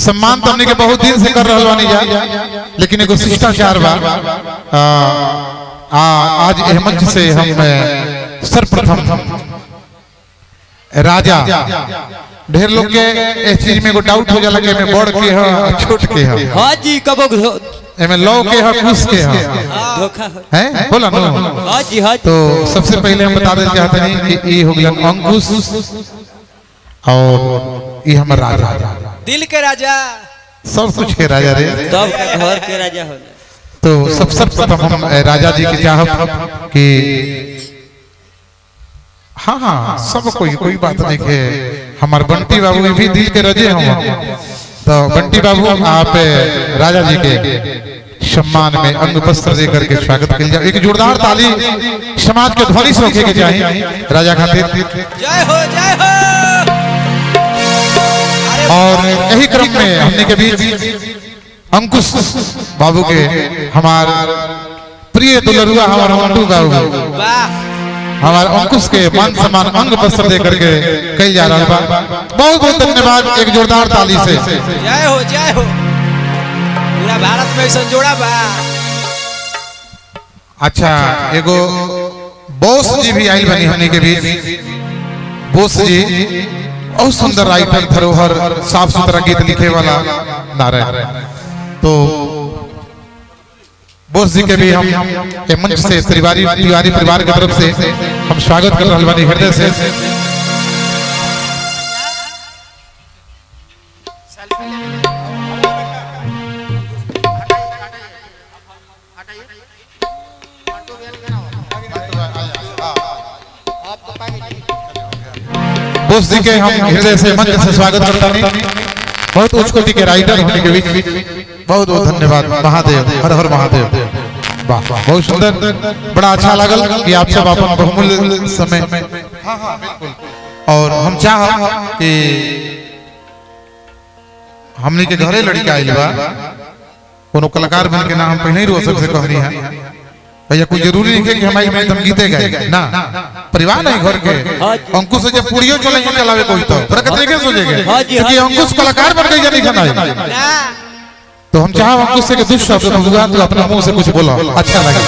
सम्मान तो हमने के बहुत दिन से कर रहा बानी जा, लेकिन एगो शिष्टाचार बा। आज अहमद से हम सर्वप्रथम राजा, ढेर लोग के इस चीज में एगो डाउट हो जाला कि मैं बड़ के है छोट के है। हां जी कबो एमे लौ के है कुछ के है धोखा हैं बोला नो। हां जी हां। तो सबसे पहले हम बता देना चाहते हैं कि ये हो गया अंकुश और ये हमारा राजा, दिल के राजा, सब कुछ के राजा रे, सब घर के राजा होला। तो सबसे प्रथम हम राजा जी के चाहब कि हाँ हाँ सब कोई बात नहीं है। हमारे बंटी बाबू भी दिल के रजे हम, तो बंटी बाबू आप राजा जी के सम्मान में अंग वस्त्र दे करके स्वागत कर जाए। एक जोरदार ताली समाज के ध्वनि से होके चाहिए राजा खातिर। जय हो जय हो। और यही क्रम में हमने के बीच अंकुश बाबू के हमार प्रिय दुलरुआ हमारे मंटू बाबू, हमारे अंकुश के मान सम्मान अंग वस्त्र दे करके कल जा रहा बा। बहुत बहुत धन्यवाद, एक जोरदार ताली से जय हो जय हो। पूरा भारत में संजोड़ा बा। अच्छा एगो बोस जी भी आइल बनी हमने के बीच। बोस जी बहुत सुंदर राइटर, धरोहर, साफ सुथरा गीत लिखे वाला नारायण। तो बोस जी के भी हम ये मंच से तिवारी परिवार की तरफ से हम स्वागत कर रहे बानी हृदय से। बोस जी के हम हृदय से मंच से स्वागत करता नहीं। बहुत उच्च कोटि के राइटर होने के बीच बहुत बहुत धन्यवाद। महादेव, हर हर महादेव। वाह बहुत सुंदर, बड़ा अच्छा लगल कि आप सब अपन बहुमूल्य समय। हाँ हाँ बिल्कुल। और हम चाह कि हमने के घरे लड़का आइल बा, कोनो कलाकार बन के ना हम पहले ही रोशन से कहनी है भैया, कोई जरूरी नहीं है कि हमारी में तुम गीते गए ना, परिवार नहीं घर के। अंकुश से जब पूड़ियों चलेंगे चलावे कोई तो तरीके सोचेंगे कि अंकुश कलाकार बन गए या नहीं खाना। तो हम चाह अंकुश से कि दुष्ट शब्द भगवान तो अपने मुंह से कुछ बोलो अच्छा लगे।